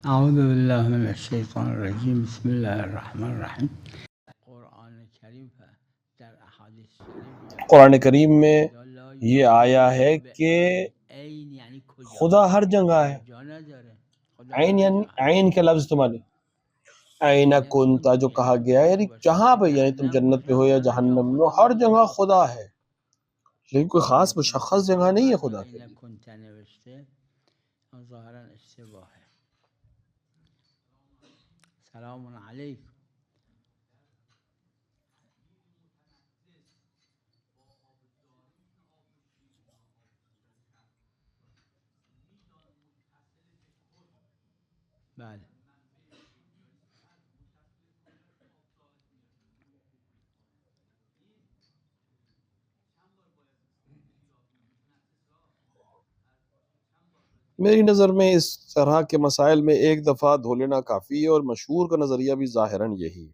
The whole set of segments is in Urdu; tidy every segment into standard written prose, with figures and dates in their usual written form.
اعوذ باللہ من الشیطان الرجیم بسم اللہ الرحمن الرحیم۔ قرآن کریم در احادیث شریف قرآن کریم میں یہ آیا ہے کہ عین یعنی کجا، خدا ہر جگہ ہے۔ جا نداره، خدا عین همه یعنی جا هست. عین کا لفظ استعمال ہے، عین کنتا جو کہا گیا ہے، یعنی جہاں پہ، یعنی تم جنت میں ہو یا جہنم میں ہو، ہر جگہ خدا ہے، لیکن کوئی خاص مشخص جگہ نہیں ہے خدا کے عین لیے۔ کنت نوشته ظاهرا اشتباهه. سلام علیکم. بله میری نظر میں اس طرح کے مسائل میں ایک دفعہ دھو لینا کافی ہے، اور مشہور کا نظریہ بھی ظاہراً یہی ہے۔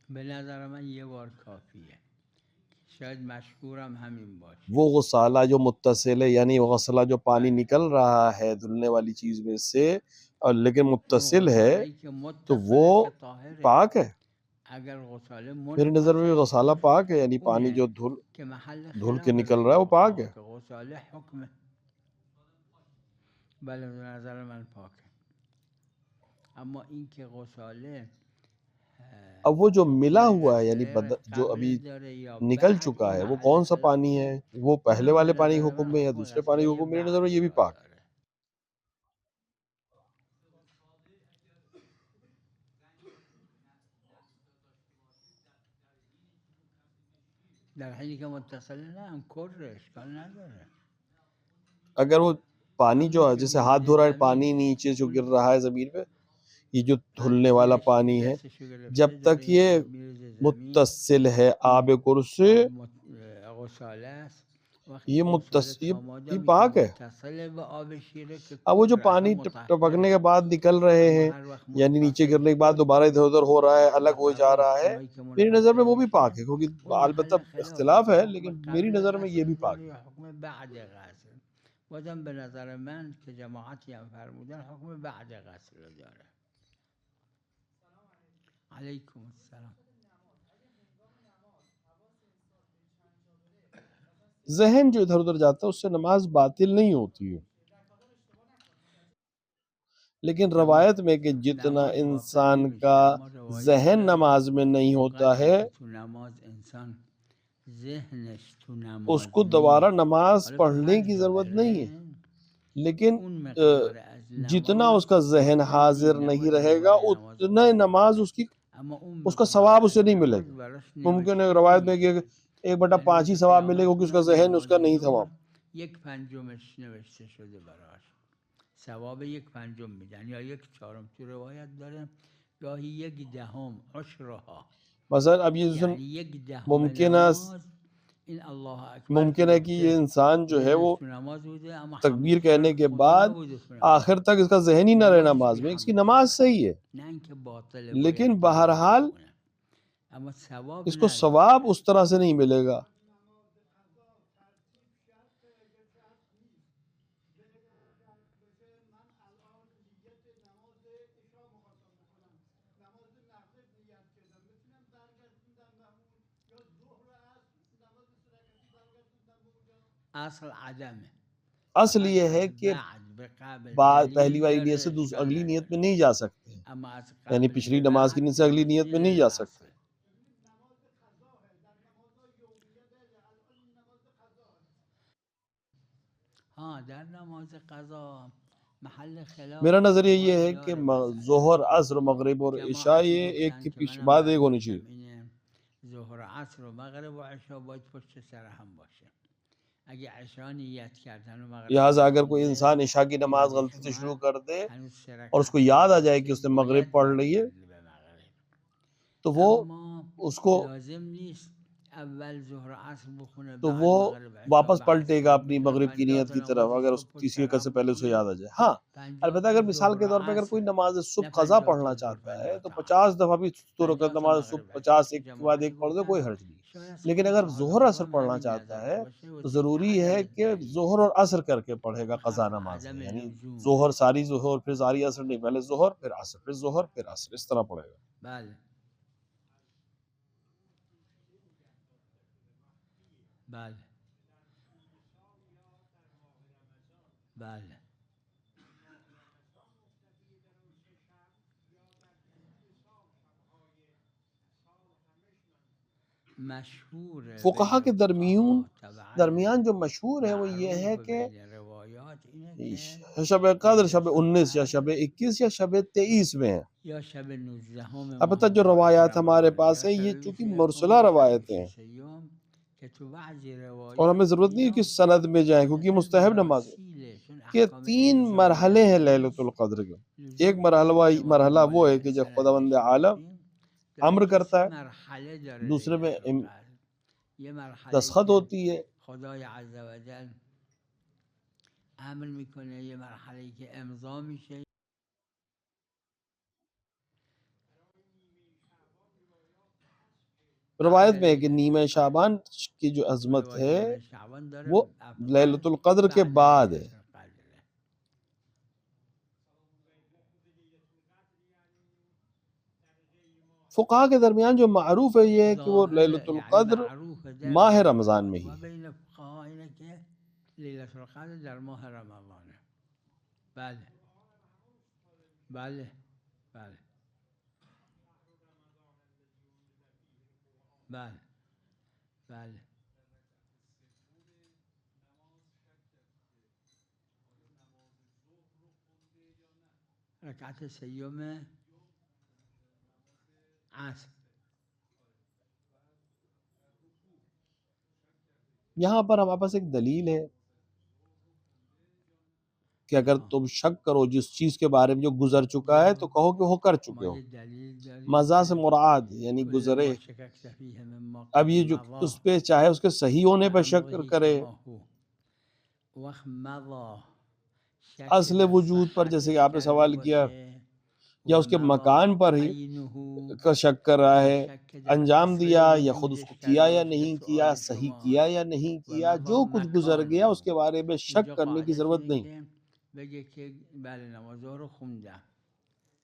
به نظر من یه بار کافیه، شاید مشهورم همین باشه. وہ غسالہ جو متصل ہے، یعنی وہ غسلہ جو پانی نکل رہا ہے دھلنے والی چیز میں سے، اور لیکن متصل ہے، غساله‌ای که تو متصله وہ که طاهره. پاک ہے۔ اگر غساله میری نظر میں منفصل غسالہ پاک ہے، یعنی پانی اونه جو که محل دھل کے خلاف نکل رہا ہے وہ پاک ہے۔ غساله حکمه. بله به نظر من پاکه، اما این که غساله اب وہ جو ملا ہوا ہے، یعنی غیر جو ابھی قبل داره یا نکل بعد، چکا این ہے، وہ محل کون سا خلاف. پانی ہے؟ وہ پہلے اونم به والے پانی کے نظر حکم من میں یا حکم دوسرے پانی کے غساله حکم میں؟ میری نظر بعد میں یہ بھی پاک ہے۔ داره. در حینی که متصله نه هم کره اشکال نداره. اگر وہ پانی جو ہے، جیسے ہاتھ دھو رہا ہے، پانی نیچے جو گر رہا ہے زمین پہ، یہ جو دھلنے والا پانی ہے، جب تک یہ متصل ہے آب کرسی، غساله است. یہ یہ پاک ہے۔ متصل به آب شیره که اب وہ جو کره پانی اصلا ٹپکنے کے مطهره. بعد نکل رہے اما ہیں، هر وقت یعنی نیچے متصل گرنے کے بعد شد دوبارہ ادھر ادھر ہو رہا ہے، الگ ہو جا رہا ہے، اونایی که میری نظر میں منفصل وہ بھی پاک میشه ہے، کیونکہ اون البتہ محل خلافه اختلاف که ہے، حکم لیکن میری قبل نظر میں یہ بھی غسل پاک داره ہے۔ یا حکم بعد غسل. بازم به نظر من که جماعتی هم فرمودن حکم بعد غسل رو داره. علیکم السلام. ذہن جو ادھر ادھر جاتا ہے اس سے نماز باطل نہیں ہوتی ہے، لیکن روایت میں کہ جتنا نماز باطل انسان نمیشه، کا اما روایت ذہن داریم نماز میں نہیں ہوتا اونقدری ہے، که تو نماز انسان ذهنش تو اس نماز کو دوبارہ نیست، نماز حالا تو پڑھنے هر کی جا ضرورت نہیں ہے، بره لیکن اون مقدار از جتنا اس نماز کا ذہن باطل حاضر نی، نہیں نباید رہے گا دوباره نماز اتنا قضا نماز کنه. اس کی، اما اون اس کا مقدار ثواب اسے از نہیں ملے نماز گا۔ براش ممکن ہے نوشته روایت میں کہ نمیشه، ایک بٹا ولی 5 روز ہی ثواب ملے گا قیامت کیونکہ اس کا میاد ذہن اس نماز کا نہیں تھا وہاں۔ ظهر 1/5 نوشته شده براش، ثواب 1/5 میدن یا 1/4. تو روایت داره گاهی 1/10 عشرها، مثلا اب یہ یعنی 1/10 ممکن ہے نماز این الله اکبر که ممکن ہے کہ یہ گفته انسان جو ہے وہ ذهنش تو نماز بوده اما تکبیر حضور کہنے کے خدا بعد نبوده تو نماز، آخر تک اس کا ذہن ہی نہ رہے نمازش نماز بی میں، اس کی همون نماز صورت، صحیح ہے، نه اینکه باطله لیکن باید دوباره بہرحال بخونه، اما ثواب اس کو نداره. ثواب اس طرح سے نہیں ملے گا۔ اصل عدمه، اصل یہ ہے کہ بعد به قبل پہلی دلیل والی نیت داره سے اشکال اگلی نیت نداره، میں نہیں جا سکتے، اما از یعنی قبل پچھلی به نماز کی نیت بعد سے اگلی نیت میں نہیں جا سکتے۔ الاصل. ہاں در نماز قضا محل خلاف میرا نظریہ یہ احتمال ہے کہ داره مسئله، ظہر، عصر، مغرب اور عشاء جماعتی یہ ایک گفتن کے که پیچھے منم بعد ایک ہونی چاہیے۔ برداشتم اینه ظهر و عصر و مغرب و عشا باید پشت سر هم باشه. اگه عشا نیت کردن و مغرب لہٰذا اگر کوئی نخونده انسان عشاء کی نماز یادش غلطی سے شروع اومد کر دے هنوز 3 اور اس رکعت کو یاد آ جائے کہ گذشته اس نے مغرب باید پڑھ لی ہے، برگرده به مغرب. تو وہ اما اس کو لازم نیست اول ظهر عصر بخونه تو بعد وہ مغرب عشاء واپس بعد پلٹے گا صبح اپنی میتونه مغرب کی 50 نیت تا کی طرف نماز اگر اس صبح و تیسری رکعت سے شب پہلے اسے بخونه یاد آ جائے. ہاں 50 البتہ تا اگر مثال ظهر کے و طور پہ اگر کوئی عصر، نماز نه صبح قضا 50 پڑھنا تا ظهر چاہتا ہے 50 تو تا عصر، 50 دفعہ بھی 2 رکعت 50 تا نماز مغرب صبح عشاء 50 که ایک کے بعد جماعتی ایک پڑھ دے کوئی گفتن. حرج نہیں. شاید از لیکن اگر فقها ظہر اثر دوم پڑھنا همین چاہتا نظر ہے باشه و تو طبق ضروری ہے عدم کہ الدلیل ظہر اور عصر کر کے پڑھے گا قضا خلف نماز عدم ہے، یعنی لزوم. ظہر ساری ظہر پھر ساری عصر نہیں، پہلے ظہر پھر عصر پھر ظہر پھر عصر، اس طرح پڑھے گا. بله بله بله. مشهور فقہا کے بین فقها درمیان جو مشہور ہے وہ یہ ہے معروف کہ بین روایات اینه که شب قدر شب لیلة 19 یا شب القدر 21 یا شب 23 میں ہے. یا شب 19 البتہ ماه جو مبارک روایات ہمارے رمضان پاس یا ہیں شب یہ چونکہ 21 مرسلہ یا شب روایتیں ہیں 23 که تو بعضی اور ہمیں روایات ضرورت نہیں ہے کہ اینا سند میں جائیں کیونکہ یہ مثلا مستحب نماز ہے. مراسیله، چون کہ احکام 3 انزالی مرحلے ہیں هم لیلۃ توش القدر کے. ایک لزوم مرحلہ نیست روایت وہ ہے بالا کہ جب خداوند سندش عالم باشیم. داره امر که کرتا 3 ہے، مرحله داره دوسرے میں لیلة القدر. یه مرحله دستخط که ہوتی ہے، خدای عز و جل امر میکنه، یه مرحله که امضا میشه. روایت میں ہے کہ نیمہ شعبان کی جو عظمت روایت ہے نیمه شعبان داره وہ اول لیلۃ القدر کے بعد بعد ہے. لیلة القدره. فقہا کے درمیان جو معروف ہے یہ ہے کہ وہ لیلۃ ظاهر یعنی القدر معروف در ماہ رمضان میں ہی و ہے. بین فقها اینه که لیلة القدر در ماه رمضانه. بله بله بله بله بله. رکعت سیوم عصر. یہاں پر ہمارے پاس ایک دلیل ہے کہ اگر تم شک کرو جس چیز کے بارے میں جو گزر چکا ہے تو کہو کہ وہ کر چکے ما ہو. یه دلیل مزا سے داریم مراد یعنی کل گزرے. ما شککت فیه مما اب یہ قد جو مضى اس پہ چاہے اس کے صحیح ہونے پہ شک فامضه کرے، کما هو. وقت مضى شک اصل در وجود پر جیسے کہ صحتش آپ نے کرده سوال کیا، باشه یا و اس کے مضى مکان پر ہی عینه کا شک کر رہا یا ہے، شک در انجام اصل دیا یا خود اس کو وجودش کیا کرده یا باشه. نہیں کیا، سوال صحیح شما کیا یا نہیں و کیا، مضى جو کچھ گزر گیا اس مکانه. کے بارے میں شک اینجا کرنے کی قاعدش ضرورت اینه نہیں. که بگه که بله نمازها رو خوندم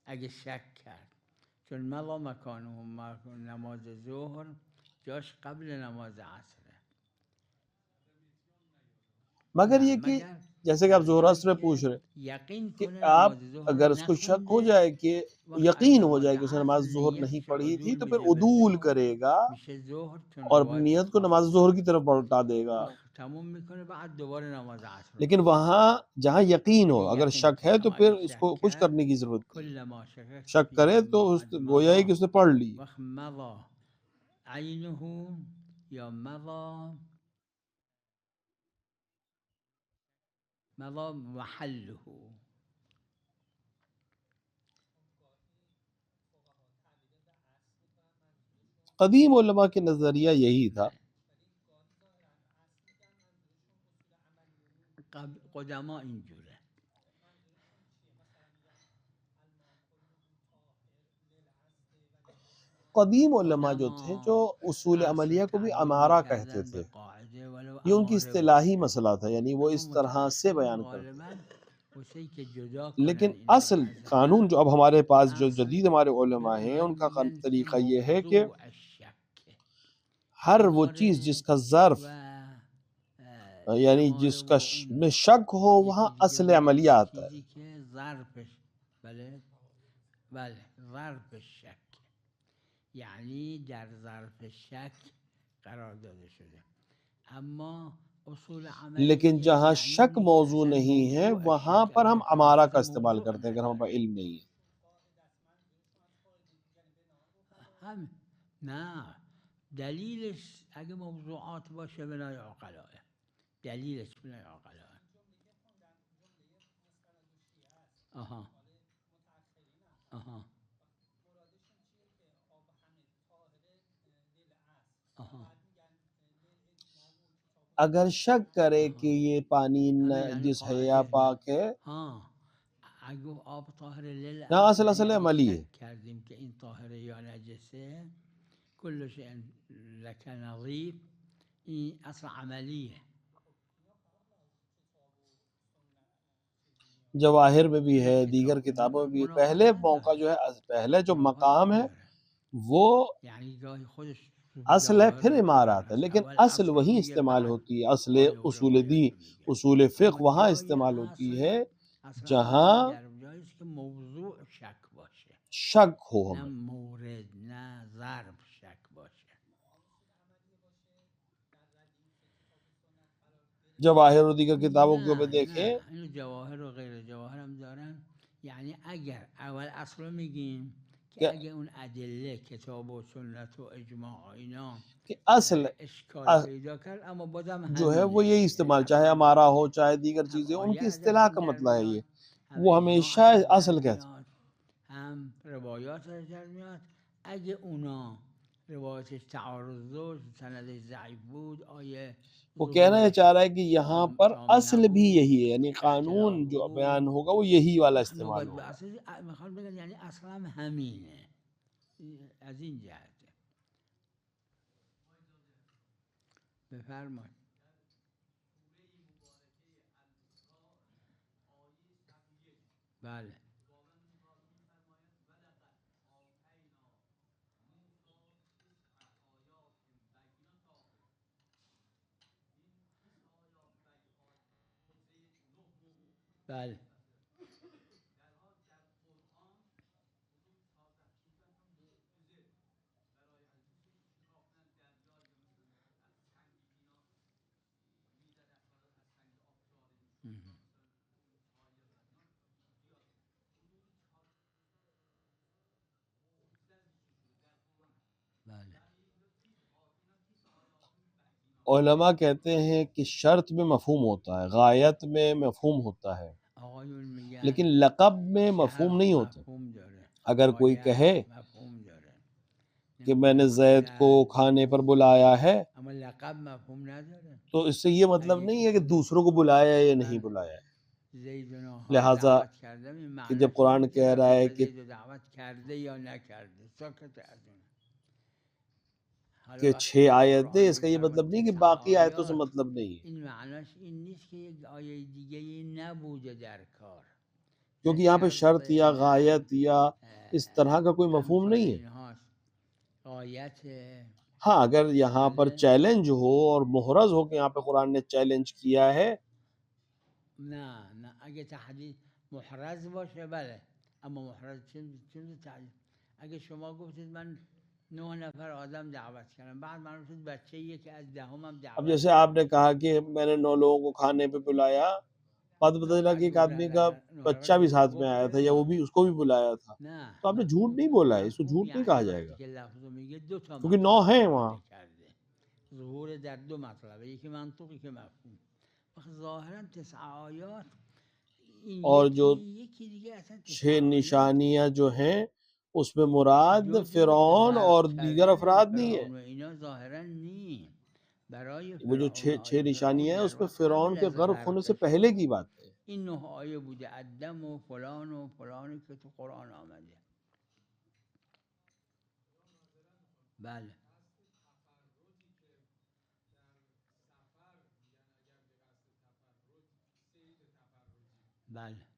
اگه شک کرد، چون مضى مکانه نماز ظهر جاش قبل نماز عصره. مگر نه یہ کہ مگر جیسے کہ آپ بله ظہر جایی اثر پوچھ که رہے یقین کہ کنه آپ نماز ظهر رو اگر اس کو شک ہو نخونده، جائے کہ وقت از یقین ہو نماز جائے کہ اس نے عصر نماز ظہر نہیں نیتش پڑھی تھی عدول تو پھر میده به عدول ظهر، کرے گا میشه ظهر، چون اور اپنی روایت نیت کو فقها نماز ظہر کی گفتن. طرف پلٹا دے گا. وقت تموم میکنه بعد دوباره نماز عصر رو لیکن میخونه. وہاں جہاں یقین ہو، اگه اگر یقین شک ہے کنه، تو اما پھر اگه اس شک کو کچھ کرد کرنے کی ضرورت نہیں. کل ما شککت شک فیه کرے تو مما اس قد گویا ہے مضى کہ اس نے پڑھ لی. وقت مضى عینه یا مضى محله. قدیم علماء کے نظریہ یہی تھا. قدما اینجوره. قدیم علماء جو تھے جو اصول عصر عملیہ کو بھی تعبیر امارہ کہتے میکردن تھے، به قاعده ولو یہ ان کی اماره اصطلاحی باشه. مسئلہ تھا، یعنی وہ اما اس طرح سے متأخرین بیان کرتے. غالبا واسه که جدا لیکن کنن اینا رو اصل از قانون هم، جو اب ہمارے پاس جو اصل جدید ہمارے به علماء ہیں ان اونایی کا میگن که طریقہ یہ ہے کہ موضوع الشک، ہر وہ چیز جس اماره کا ظرف و یعنی اماره جس و کا اون میں شک ہو وہاں یکی دیگه اصل میگن عملیہ اون آتا ہے. چیزی که ظرفش، بله بله ظرف شک، یعنی در ظرف شک قرار داده شده. اما اصول لیکن عملیه جہاں یعنی شک اونی که موضوع اصلا نہیں ہے موضوع وہاں شک پر ہم امارہ ارتباط کا به استعمال موضوع کرتے ہیں اگر ہمارے پاس نداره. علم نہیں ہے. هم نه دلیلش اگه موضوعات باشه بنای عقلاه، دلیلش بنای عقلاه. آها آها آها اگر شک کرے کہ یہ پانی نجس ہے یا پاک ہے، ہاں اگه آب طاهره یہاں للأبد اصل یعنی اگه عملی ہے. شک کردیم که این طاهره یا نجسه کل شيء لك نظیف، این اصل عملیه. جواہر میں بھی ہے، دیگر کتابوں میں بھی ہے. پہلے موقع جو ہے، پہلے جو مقام ہے وہ یعنی گاهی خودش اصل ہے، پھر امارات ہے، لیکن اصل وہیں استعمال ہوتی ہے. اصل اصول دین، اصول فقہ وہاں استعمال ہوتی ہے جہاں در جایی است که موضوع شک باشه، شک ہو نه ہمیں. مورد نه ضرب شک باشه. جواہر اور دیگر کتابوں کو بھی نه دیکھیں، نه اینو جواهر و غیر جواهر هم دارن. یعنی اگر اول اصل رو میگیم کہ که اگه اون ادله کتاب و سنت و اجماع و اینا اصل اشکال پیدا کرد، اما بازم جو ہے وہ همینه. یہی استعمال، چاہے ہمارا ہو چاہے دیگر هم چیزیں، ان کی آیه اصطلاح ازشون کا در مسئلہ ہے یہ. میاد، هم وہ اجماع ہمیشہ ازش در اصل کہتے ہیں. میاد، هم روایات ازش در میاد. اگه اونا روایتش تعارض داشت، سندش ضعیف بود، آیه وہ کہنا یہ چاہ رہا ہے کہ یہاں پر تام اصل بھی نبود، یہی ہے، یعنی قانون اختلاف جو بود، بیان ہوگا وہ یہی والا استعمال نوبت به ہوگا. اساس میخوام بگن یعنی اصلا هم همینه. Is an جهته. بفرمایید. بله بله بله علماء کہتے ہیں کہ شرط میں مفہوم ہوتا ہے، غایت میں مفہوم ہوتا ہے، آقایون میگن لیکن لقب میں شرط مفہوم نہیں ہوتا. مفهوم داره، اگر کوئی غایت کہے مفهوم داره. کہ میں نے نمیدونم زید کو اگر کھانے پر بلایا ہے، اما لقب مفهوم نداره. تو اس سے یہ مطلب اگه نہیں ہے کہ دوسروں کو بلایا ہے یا نہیں بله بلایا ہے. زید و لہٰذا دعوت کردم، این کہ جب معناش قرآن نیست که کہہ رہا ہے رسول کہ زید و دعوت کرده یا نکرده، ساکت از اون. حالا کہ وقتی 6 در آیتیں، قرآن اس کا یہ میفرماد مطلب نہیں کہ 9 باقی آیتوں سے آیات، مطلب نہیں ہے، این معناش این نیست که یک آیه دیگه نبوده در کار، کیونکہ نه یہاں پہ شرط شرط یا نه غایت یا اس طرح کا کوئی مفہوم امثال نہیں ہے. اینهاست. آیت ہاں اگر یہاں پر بله چیلنج ہو اور محرز ہو کہ یہاں پہ قرآن نے چیلنج کیا ہے، نه نه اگه تحدید محرز باشه بله، اما محرز چیز تحدید. اگه شما گفتید من 9 نفر آدم دعوت کردم، بعد من گفتید بچه یکی از دهم هم اب دعوت جیسے آپ نے کردم، کہا کہ میں نے 9 لوگوں کو کھانے پہ بلایا، بعد پتہ 9 چلا کہ نفر ایک گفت آدمی کا 9 بچہ بھی ساتھ میں آیا تھا یا وہ گفته بھی اس کو بھی بلایا تھا، نه تو آپ نے جھوٹ نہیں بولا ہے، اس کو جھوٹ نہیں کہا یعنی جائے وقتی گا، که لفظ رو میگه 2 تا کیونکہ 9 مطلب ہیں وہاں. احاطه کرده، ظهور در 2 مطلبه، یکی منطوق یکی مفهوم. وقت ظاهرا 9 آیات این اور جو یکی دیگه اصلا 9 6 آیات نشانیاں جو ہیں اس میں مراد جز اینه که فرعون اور غرق دیگر کردن افراد نہیں ہے. فرعون و اینا ظاهرا نی، برای وہ جو فرعون و آل 6 فرعون نشانیاں ہیں در اس میں وقت فرعون قبل کے از غرق ہونے سے غرقشون پہلے کی بات ہے. این 9 آیه بوده، الدم و فلانی که تو قرآن آمده. بله بله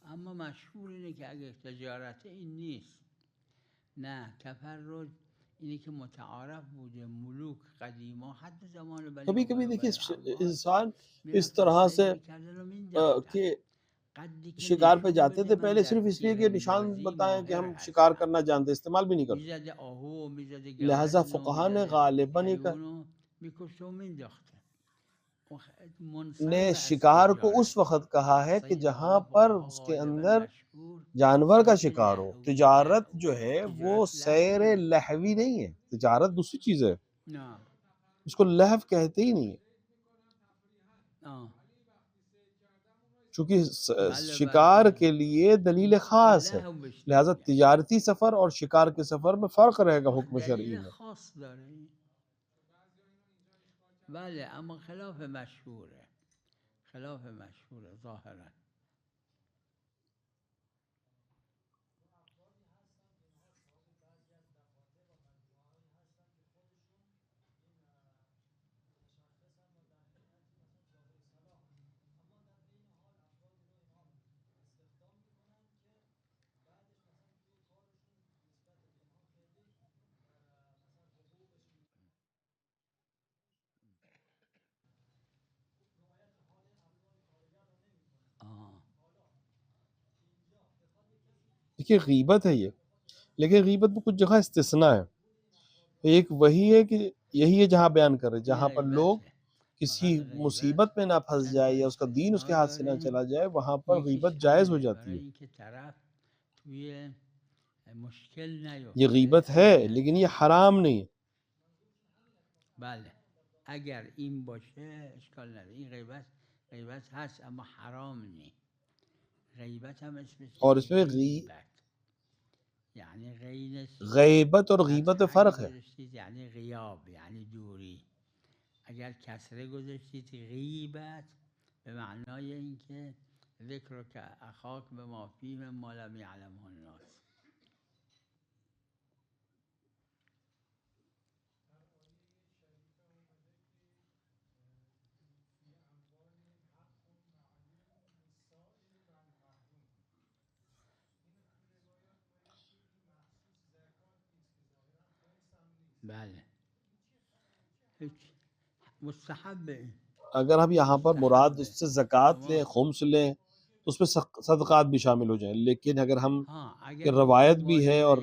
اما مشهور اینه که اگه تجارت این نیست، نه تفرج اینه که متعارف بوده، ملوک قدیما حتی زمان بنی کبھی عمر کبھی و دیکھیے بنی عباس انسان اس میرفتن طرح صید سے میکردن و مینداختن، کہ قدری که شکار پہ نشون جاتے بده تھے من پہلے در صرف اس لیے کہ نشان تیراندازی بتائیں کہ ماهر ہم شکار هستم، کرنا جانتے، استعمال بھی نہیں کرتے. میزده آهو و میزده لہٰذا گوزن و فقہا نے میزده غالباً یہ حیوان و میکشته و مینداخته. نے منصرف از شکار کو تجارت اس وقت کہا ہے کہ صید جہاں حالا پر فقها اس کے غالبا اندر مشهور جانور کا صید شکار ہو. لهو تجارت جو ہے وہ تجارت سیر لهو لہوی نہیں ہے، تجارت دوسری چیز ہے، نه اس کو لہو کہتے ہی نہیں ہے. آه چونکہ شکار کے لیے دلیل خاص ہے، لہٰذا تجارتی سفر اور شکار کے سفر میں فرق رہے گا حکم شرعی دلیل میں۔ خاص داره بله، اما خلاف مشهوره، خلاف مشهوره ظاهرا. دیکھیے غیبت ہے یہ، لیکن غیبت میں کچھ جگہ استثناء ہے۔ ایک وہی ہے کہ یہی ہے جہاں بیان کر رہے جہاں پر لوگ کسی مصیبت میں نہ پھنس جائے یا اس کا دین اس کے ہاتھ سے نہ چلا جائے، وہاں پر غیبت جائز ہو جاتی ہے۔ یہ غیبت ہے لیکن یہ حرام نہیں ہے۔ بله اگر این باشه اشکال نداره، این غیبت هست اما حرام نیست. غیبت هم اسمش اور اس میں غیبت یعنی غیبت اور غیبت فرق ہے۔ یعنی غیاب یعنی دوری. اگر کسره گذاشتید غیبت به معنای اینکه ذکر که اخاک به ما فیه ما لم یعلمه الناس. بله مستحب ہے۔ اگر ہم یہاں پر مراد اس سے زکوٰۃ لیں، خمس لیں تو اس میں صدقات بھی شامل ہو جائیں، لیکن اگر ہم روایت بھی ہے اور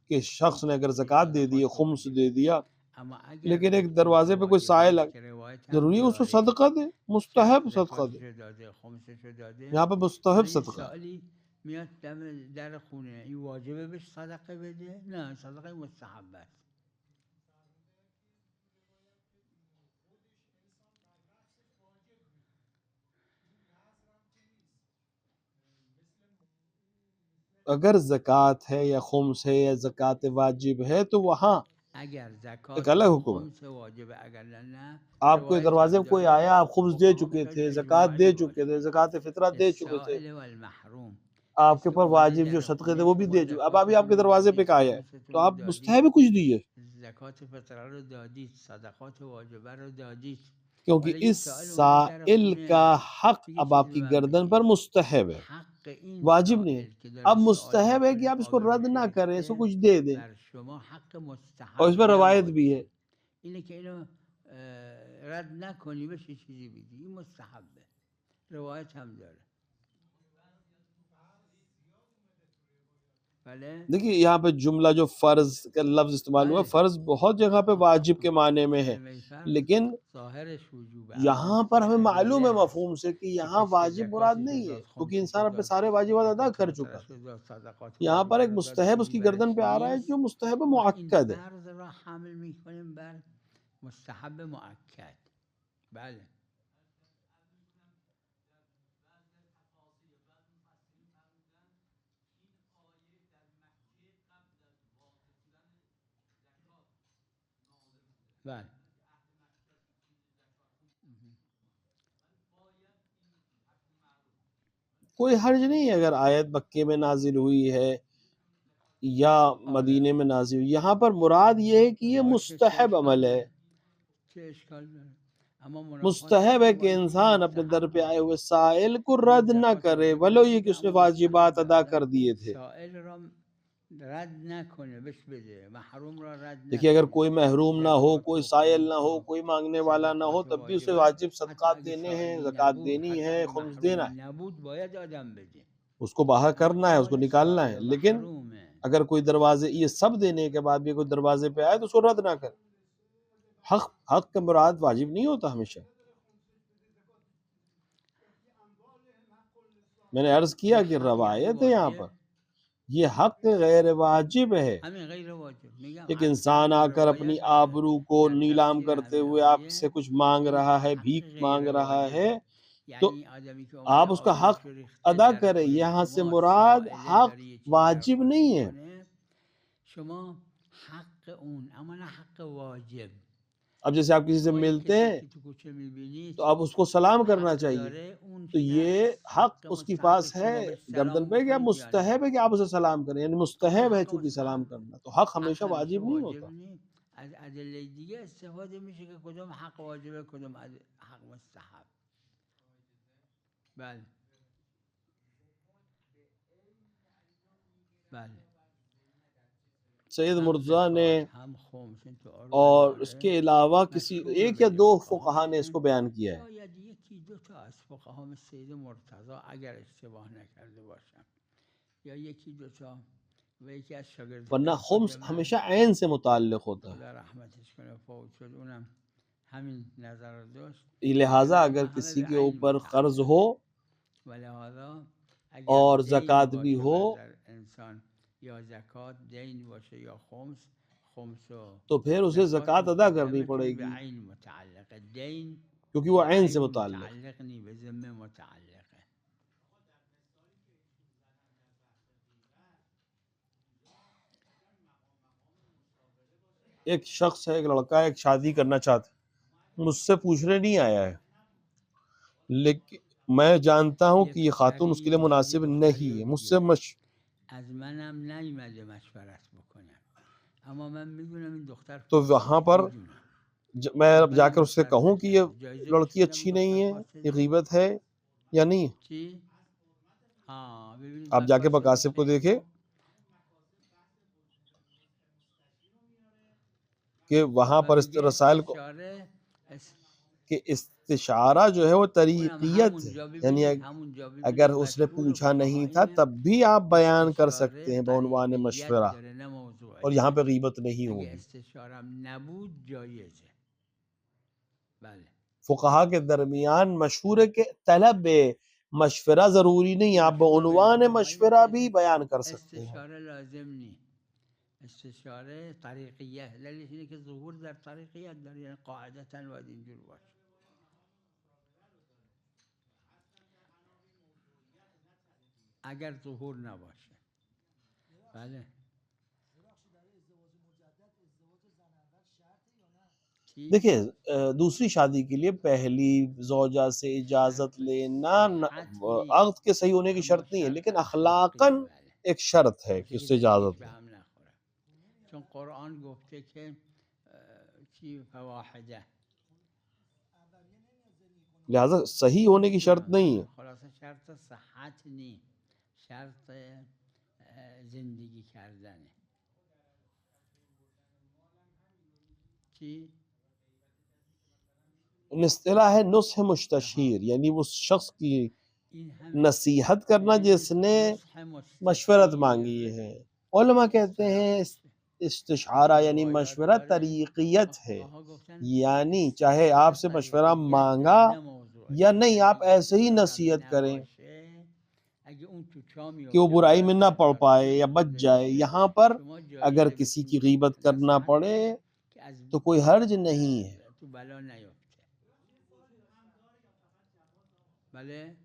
کہ شخص نے اگر زکوٰۃ دے دی، خمس دے دیا، لیکن ایک دروازے پہ کوئی سائل ضروری ہے اس کو صدقہ دے، مستحب صدقہ دے، یہاں پہ مستحب صدقہ۔ میاد در خونه این واجبه بهش صدقه بده؟ نه، صدقه مستحبه است. اگر زکوٰۃ ہے یا خمس ہے یا زکوٰۃ واجب ہے تو وہاں ایک الگ حکم ہے۔ آپ کو دروازے پہ کوئی آیا، آپ خمس دے چکے تھے، زکوٰۃ دے چکے تھے، زکوٰۃ فطرہ دے چکے تھے، آپ کے پر واجب جو صدقے تھے وہ بھی دے چکے، اب ابھی آپ کے دروازے پہ آیا ہے تو آپ مستحب کچھ دیے، زکوٰۃ فطرہ رو دادید، صدقات واجبہ رو دادید، کیونکہ اس سائل کا حق اب آپ کی گردن پر مستحب ہے، واجب نہیں ہے۔ اب مستحب ہے کہ آپ اس کو رد نہ کریں، اس کو کچھ دے دیں، اور اس میں روایت بھی ہے اینه که اینو رد نکنی بهش یه چیزی بدی، این مستحبه، روایت هم داره. دیکھیے یہاں پہ جملہ جو فرض کا لفظ استعمال ہوا، فرض بہت جگہ پہ واجب کے معنی میں ہے، لیکن یہاں پر ہمیں معلوم ہے مفہوم سے کہ یہاں واجب مراد نہیں ہے، کیونکہ انسان اپنے سارے واجبات ادا کر چکا ہے۔ یہاں پر ایک مستحب اس کی گردن پہ آ رہا ہے جو مستحب مؤکد ہے۔ مستحب مؤکد بله. بله کوئی حرج نہیں ہے اگر آیت مکے میں نازل ہوئی ہے یا مدینے میں نازل ہوئی، یہاں پر مراد یہ ہے کہ یہ مستحب عمل ہے، مستحب ہے کہ انسان اپنے در پہ آئے ہوئے سائل کو رد نہ کرے، ولو یہ کہ اس نے واجبات ادا کر دیے تھے۔ دیکھیے اگر کوئی محروم نہ ہو، کوئی سائل نہ ہو، کوئی مانگنے والا نہ ہو، تب بھی اسے واجب صدقات دینے ہیں، زکوٰۃ دینی ہے، خمس دینا ہے، اس کو باہر کرنا ہے، اس کو نکالنا ہے۔ لیکن اگر کوئی دروازے یہ سب دینے کے بعد بھی کوئی دروازے پہ آئے تو اس کو رد نہ کرے۔ حق کا مراد واجب نہیں ہوتا ہمیشہ۔ میں نے عرض کیا کہ روایت ہے یہاں پر یہ حق غیر واجب ہے۔ ایک انسان آ کر اپنی آبرو کو نیلام کرتے ہوئے آپ سے کچھ مانگ رہا ہے، بھیک مانگ رہا ہے، تو یعنی آدمی که آپ اومده اس کا آبش حق رو ریخته ادا در کریں. خونه یہاں سے شما مراد سائله حق داره یه چیزی رو واجب پاس نہیں ہے. میکنه شما حق اون اما نه حق واجب. اب جیسے آپ کسی سے شما یک ملتے کسی ہیں که تو کوچه میبینید تو آپ اس کو سلام کرنا حق چاہیے. داره اون تو یہ شخص حق حق اس کے مستحق پاس که ہے شما بهش گردن سلام پہ، کیا بکنید یا مستحب نه. ہے کہ آپ اسے سلام کریں، یعنی اما مستحب ہے حق چونکہ سلام مستحب کرنا، تو حق حق ہمیشہ همیشه واجب نہیں واجب ہوتا. نیست. از ادله دیگه استفاده میشه که کدوم حق واجبه کدوم حق مستحب. بله بله. سید هم مرتضیٰ نے زکات هم خمس این تو عروض اور اس داره کے علاوہ کسی مشهور ایک یا بین دو فقها فقہا نے اس کو بیان کیا ہے. شاید یکی دو تا از فقها مثل سید مرتضی اگر اشتباه نکرده باشم یا یکی دو تا و یکی از ورنہ شاگردان خود خمس من ہمیشہ عین سے متعلق ہوتا ہے. خدا رحمتش کنه فوت شد اونم همین نظر رو داشت. لہٰذا وگرنه اگر اینا همه کسی به کے عین اوپر قرض متعلق ہو و لہذا اگر اور دین زکوٰۃ بھی باشه ہو بر انسان یا زکات دین باشه یا خمس خمس و تو پھر اسے زکات زکوٰۃ ادا کرنی همه پڑے چون به گی، عین متعلقه. دین کیونکہ وہ به عین سے عین متعلق. متعلق نی به ذمه متعلقه. ایک شخص ہے، ایک لڑکا ہے، ایک شادی کرنا چاہتا ہے، مجھ سے پوچھنے نہیں آیا ہے، لیکن میں جانتا ہوں یه کہ یہ خاتون اس کے لیے پسری چیز یه مناسب دختری نہیں رو ہے. مجھ سے دیگه از منم نیومده مشورت بکنم اما من میدونم این دختر تو خوبه وہاں پر میدونم میں اب جا اولم کر اس سے مشورت کہوں کہ یہ نکردم جایزه لڑکی بهش بدم اچھی این نہیں دختر ہے، یہ فاسده غیبت ہے یا نہیں. چی؟ ها ببینید آپ من جا کے فاسدش مقاصد کو دیکھیں نمیگم کہ وہاں و پر میگه رسائل کو استشاره کہ استشارہ جو ہے وہ اونم طریقیت ہے، همونجا یعنی ببینید همونجا اگر ببینید اس نے مشهور پوچھا فقها نہیں تھا اینه تب بھی آپ بیان کر سکتے استشاره ہیں بعنوان طریقیت مشورہ، داره نه اور یہاں پہ موضوعیت. غیبت نہیں اگه ہوگی. استشارم نبود جایزه. بله فقہا کے درمیان مشہور ہے کہ طلب مشورہ ضروری نہیں، آپ مشهور بین بعنوان فقها اینه مشورہ که بھی بیان کر سکتے ہیں. استشاره لازم نی. استشاره طریقیه دلیلش اینه که ظهور در طریقیت داره یعنی قاعدتا باید اینجور باشه. اگر ظهور نباشه بله چی؟ دیکھیں دوسری شادی کے لیے پہلی زوجہ سے اجازت لینا صحت نیست عقد کے صحیح ہونے کی اما شرط نہیں ہے، شرط لیکن اخلاقی اخلاقاً بله ایک شرط ہے کہ باشه اس که سے دلش اجازت به لیں. هم نخوره چون قرآن گفته که چی فواحده لہذا صحیح ہونے کی شرط نہیں ہے. خلاصه شرط صحت نی شرط زندگی کردنه. چی؟ اصطلاح ہے نصح مستشیر، یعنی وہ شخص کی این همین نصیحت کرنا جس نے نصح مشورت مستشیر مانگی ہے. علماء کہتے ہیں استشارہ یعنی روایات مشورہ داره طریقیت اما ہے، فقها گفتن یعنی چاہے آپ سے مشورہ طریقیت مانگا داره نه موضوعیت. یا نہیں، آپ اگه ایسے ہی استشارم نصیحت کریں نباشه اگه اون تو چا کہ وہ میفته برائی میں نہ غلط پڑ کار پائے کنه یا بچ استفاده جائے. میشه یہاں پر شما اگر جایزه کسی بهش کی غیبت کرنا نصیحت پڑے کنید که از تو کوئی حرج نہیں ہے. تو بلا نیفته. بله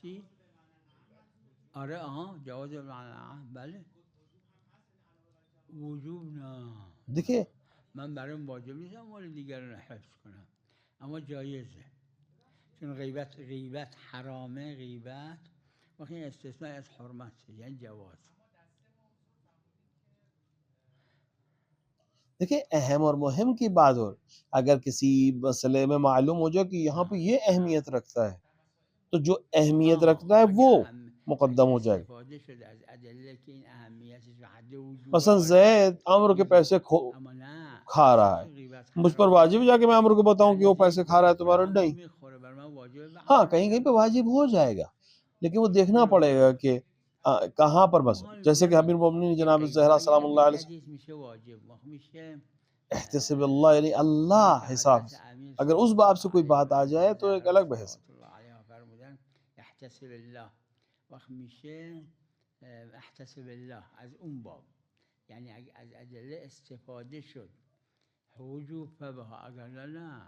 چی؟ آره آها جواز بله وجوب نه دیکھیں من برایم واجب نیستم مال دیگران حفظ کنم اما جایزه چون غیبت حرامه. غیبت وقتی این استثناء از حرمت یعنی جواز. دیکھیں اہم اور مہم کی بات ہو، اگر کسی مسئلے میں معلوم ہو جائے کہ یہاں پہ یہ اہمیت رکھتا ہے تو جو اہمیت رکھتا ہے وہ مقدم ہو جائے گا. استفاده شده از ادله که این اهمیتش به حد وجوب مثلا باشه زید عمرو کے پیسے اما نه کھا رہا ہے، غیبت مجھ پر واجب ہے جا کے میں عمرو کو بتاؤں کہ وہ پیسے کھا رہا ہے تمہارا؟ من نہیں. میخوره بر من واجبه به ہاں عمل کہیں کہیں پہ کردن. واجب ہو جائے گا، لیکن وہ دیکھنا پڑے گا کہ کہاں پر. بس حال جیسے کہ میگم امیر المومنین یه جناب غیبت زہرا اگه سلام از اللہ یک علیہ حدیث میشه واجب میشه احتسب اللہ یعنی اللہ که حساب حضرت سے. امیر اگر اس صلوات باب الله سے کوئی علیه بات و آ جائے تو ایک زهرا الگ بحث. صلوات الله علیها فرمودن احتسب الله وقت میشه احتسب الله از اون باب یعنی اگه از ادله استفاده شد وجوب فبها اگر نه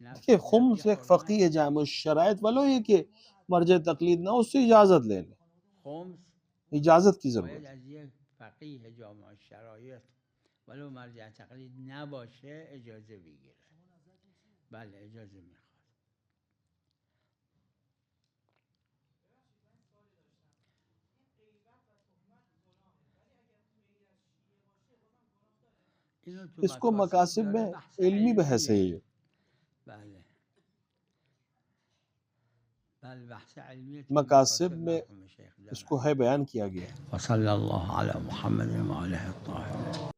دیکھیے خمس ایک فقیہ جامع الشرائط والو یہ کہ مرجع تقلید نہ اس سے اجازت لے لیں، خمس اجازت کی ضرورت باید ہے۔ از یک فقیه جامع الشرایط ولو مرجع تقلید نباشه اجازه بگیره. بله اجازه میخواد. اس کو مقاصد میں علمی بحث ہے یہ، بله بله بحث علمی مقاصد میں اس کو ہے بیان کیا گیا ہے۔ وصلی اللہ علی محمد و آلہ الطاہرین.